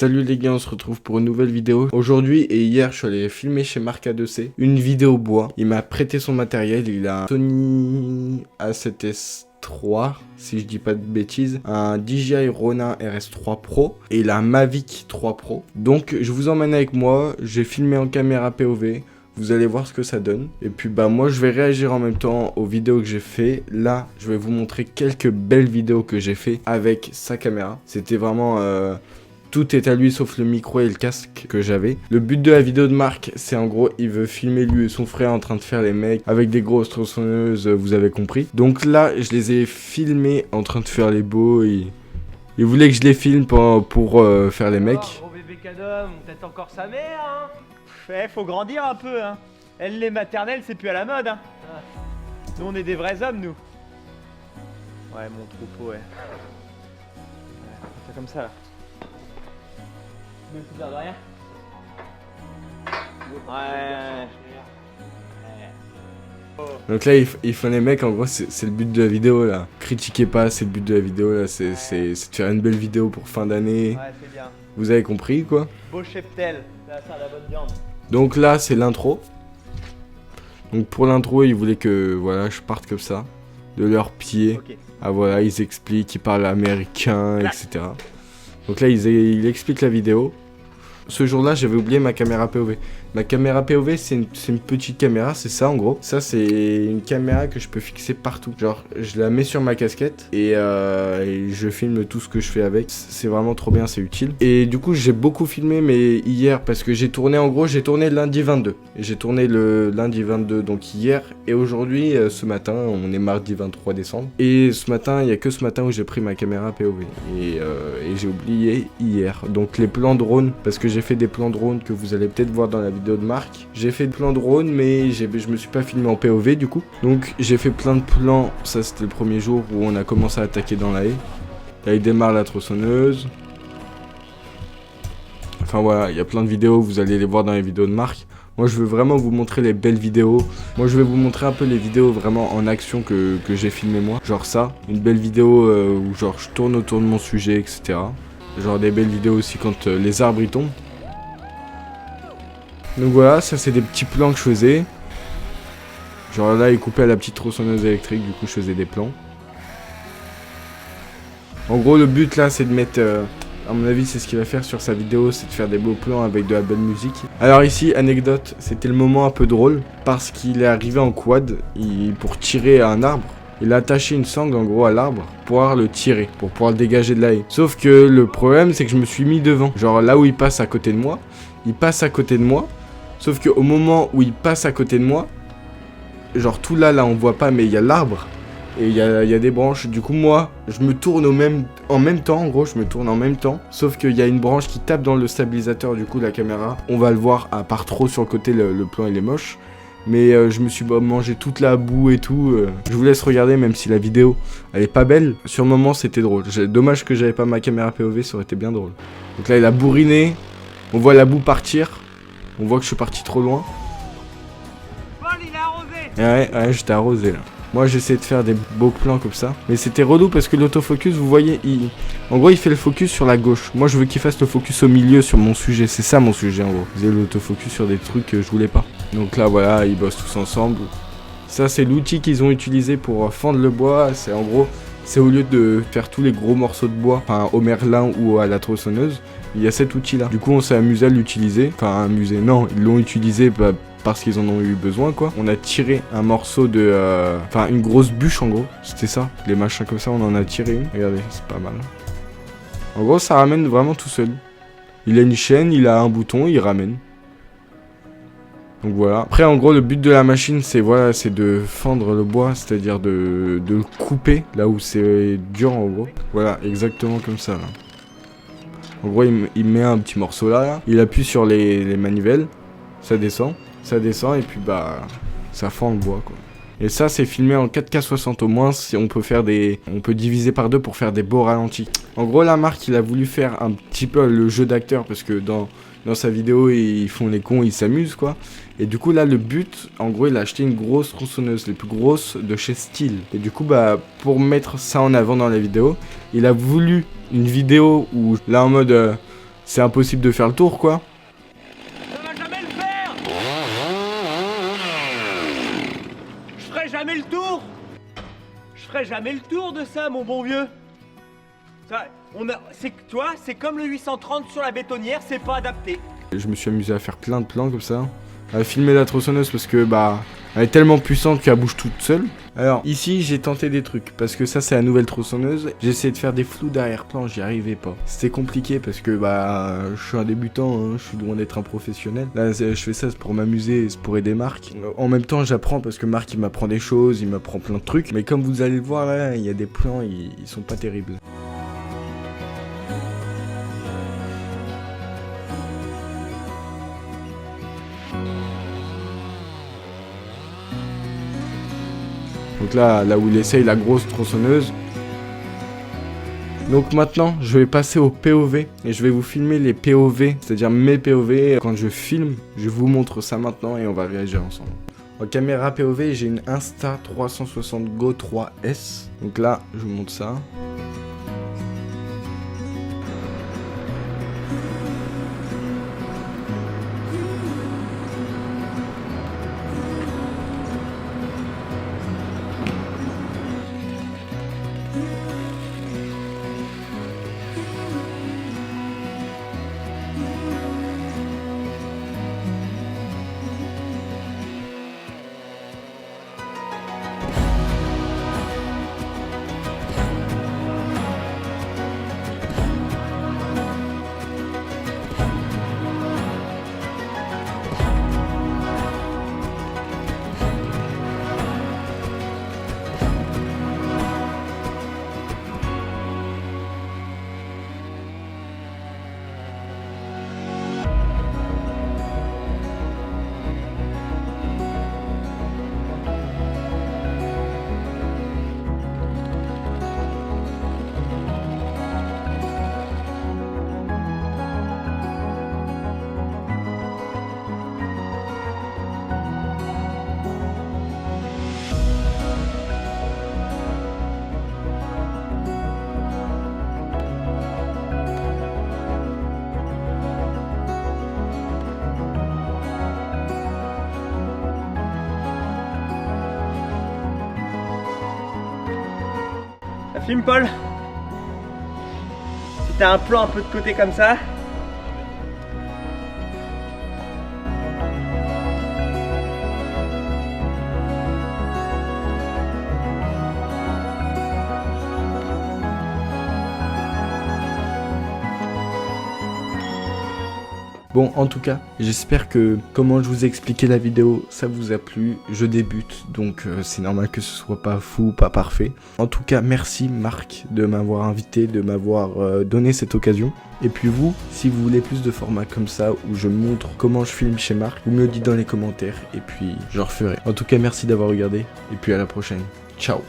Salut les gars, on se retrouve pour une nouvelle vidéo. Aujourd'hui et hier, je suis allé filmer chez Marc A2C une vidéo bois. Il m'a prêté son matériel, il a un Sony A7S3, si je dis pas de bêtises, un DJI Ronin RS3 Pro et il a un Mavic 3 Pro. Donc je vous emmène avec moi, j'ai filmé en caméra POV. Vous allez voir ce que ça donne. Et puis bah moi je vais réagir en même temps aux vidéos que j'ai fait. Là je vais vous montrer quelques belles vidéos que j'ai fait avec sa caméra. C'était vraiment... Tout est à lui sauf le micro et le casque que j'avais. Le but de la vidéo de Marc, c'est en gros, il veut filmer lui et son frère en train de faire les mecs avec des grosses tronçonneuses, vous avez compris. Donc là, je les ai filmés en train de faire les beaux. Il voulait que je les filme pour faire les mecs. Oh, bébé cadom, peut-être encore sa mère, hein. Faut grandir un peu, hein. Elle, les maternelles, c'est plus à la mode, hein. Nous, on est des vrais hommes, nous. Ouais, mon troupeau, ouais. C'est comme ça, là. Tu veux te dire de rien? Ouais. Donc là, ils font les mecs, en gros, c'est le but de la vidéo, là. Critiquez pas, c'est le but de la vidéo, là. C'est de faire une belle vidéo pour fin d'année. Ouais, c'est bien. Vous avez compris, quoi. Beau cheptel, là, ça a la bonne viande. Donc là, c'est l'intro. Donc pour l'intro, ils voulaient que, voilà, je parte comme ça. De leurs pieds. Ok. Ah voilà, ils expliquent, ils parlent américain, etc. Donc là, ils expliquent la vidéo. Ce jour-là, j'avais oublié ma caméra POV. Ma caméra POV, c'est une petite caméra, c'est ça en gros. Ça, c'est une caméra que je peux fixer partout. Genre, je la mets sur ma casquette et je filme tout ce que je fais avec. C'est vraiment trop bien, c'est utile. Et du coup, j'ai beaucoup filmé, mais hier, parce que j'ai tourné, en gros, j'ai tourné lundi 22. J'ai tourné le lundi 22, donc hier. Et aujourd'hui, ce matin, on est mardi 23 décembre. Et ce matin, il n'y a que ce matin où j'ai pris ma caméra POV. Et j'ai oublié hier. Donc les plans drone, parce que j'ai fait des plans drone que vous allez peut-être voir dans la vidéo de Marc. J'ai fait des plans drone, mais je me suis pas filmé en POV du coup. Donc j'ai fait plein de plans. Ça, c'était le premier jour où on a commencé à attaquer dans la haie. Là, il démarre la tronçonneuse. Enfin voilà, il y a plein de vidéos, vous allez les voir dans les vidéos de Marc. Moi, je veux vraiment vous montrer les belles vidéos. Moi, je vais vous montrer un peu les vidéos vraiment en action que j'ai filmé moi. Genre ça, une belle vidéo où genre je tourne autour de mon sujet, etc. Genre des belles vidéos aussi quand les arbres y tombent. Donc voilà, ça c'est des petits plans que je faisais. Genre là, il coupait à la petite tronçonneuse électrique, du coup je faisais des plans. En gros, le but là, c'est de mettre... à mon avis, c'est ce qu'il va faire sur sa vidéo, c'est de faire des beaux plans avec de la belle musique. Alors ici, anecdote, c'était le moment un peu drôle, parce qu'il est arrivé en quad, pour tirer à un arbre. Il a attaché une sangle en gros à l'arbre pour pouvoir le tirer, pour pouvoir le dégager de la haie. Sauf que le problème, c'est que je me suis mis devant. Genre là où il passe à côté de moi, il passe à côté de moi. Sauf qu'au moment où il passe à côté de moi, genre tout là on voit pas, mais il y a l'arbre. Et il y a des branches, du coup moi, je me tourne en même temps, en gros je me tourne en même temps. Sauf qu'il y a une branche qui tape dans le stabilisateur du coup de la caméra. On va le voir à part trop sur le côté, le plan il est moche. Mais je me suis mangé toute la boue et tout. Je vous laisse regarder même si la vidéo elle est pas belle. Sur le moment c'était drôle. Dommage que j'avais pas ma caméra POV, ça aurait été bien drôle. Donc là il a bourriné, on voit la boue partir. On voit que je suis parti trop loin. Paul, il a arrosé. Ouais, j'étais arrosé là. Moi j'essaie de faire des beaux plans comme ça. Mais c'était relou parce que l'autofocus, vous voyez, en gros il fait le focus sur la gauche. Moi je veux qu'il fasse le focus au milieu sur mon sujet. C'est ça mon sujet en gros. Vous avez l'autofocus sur des trucs que je voulais pas. Donc là voilà, ils bossent tous ensemble. Ça c'est l'outil qu'ils ont utilisé pour fendre le bois. C'est en gros, c'est au lieu de faire tous les gros morceaux de bois, enfin au merlin ou à la tronçonneuse, il y a cet outil là. Du coup on s'est amusé à l'utiliser. Enfin amusé, non, ils l'ont utilisé parce qu'ils en ont eu besoin quoi. On a tiré un morceau de... Enfin une grosse bûche en gros, c'était ça. Les machins comme ça, on en a tiré une. Regardez, c'est pas mal. En gros ça ramène vraiment tout seul. Il a une chaîne, il a un bouton, il ramène. Donc voilà. Après en gros le but de la machine c'est voilà, c'est de fendre le bois, c'est-à-dire de le couper là où c'est dur en gros. Voilà, exactement comme ça là. En gros il met un petit morceau là, il appuie sur les manivelles, ça descend et puis bah ça fend le bois quoi. Et ça c'est filmé en 4K 60 au moins, si on peut diviser par deux pour faire des beaux ralentis. En gros la marque il a voulu faire un petit peu le jeu d'acteur parce que dans sa vidéo ils font les cons, ils s'amusent quoi. Et du coup là le but, en gros il a acheté une grosse tronçonneuse, les plus grosses de chez Stihl. Et du coup bah pour mettre ça en avant dans la vidéo, il a voulu une vidéo où là en mode c'est impossible de faire le tour, quoi. Ça va jamais le faire. Je ferai jamais le tour. Je ferai jamais le tour de ça, mon bon vieux. Ça, c'est comme le 830 sur la bétonnière, c'est pas adapté. Je me suis amusé à faire plein de plans comme ça. À filmer la tronçonneuse parce que elle est tellement puissante qu'elle bouge toute seule. Alors ici j'ai tenté des trucs parce que ça c'est la nouvelle tronçonneuse. J'ai essayé de faire des flous d'arrière-plan, j'y arrivais pas. C'était compliqué parce que je suis un débutant, hein, je suis loin d'être un professionnel. Là je fais ça pour m'amuser, c'est pour aider Marc. En même temps j'apprends parce que Marc il m'apprend des choses, il m'apprend plein de trucs. Mais comme vous allez le voir là, il y a des plans, ils sont pas terribles. Donc là où il essaye la grosse tronçonneuse. Donc maintenant, je vais passer au POV et je vais vous filmer les POV, c'est-à-dire mes POV. Quand je filme, je vous montre ça maintenant et on va réagir ensemble. En caméra POV, j'ai une Insta360 Go 3S. Donc là, je vous montre ça. Ça filme, Paul? Si t'as un plan un peu de côté comme ça. Bon, en tout cas, j'espère que comment je vous ai expliqué la vidéo, ça vous a plu. Je débute, donc c'est normal que ce soit pas fou, pas parfait. En tout cas, merci Marc de m'avoir invité, de m'avoir donné cette occasion. Et puis vous, si vous voulez plus de formats comme ça, où je montre comment je filme chez Marc, vous me le dites dans les commentaires, et puis je referai. En tout cas, merci d'avoir regardé, et puis à la prochaine. Ciao.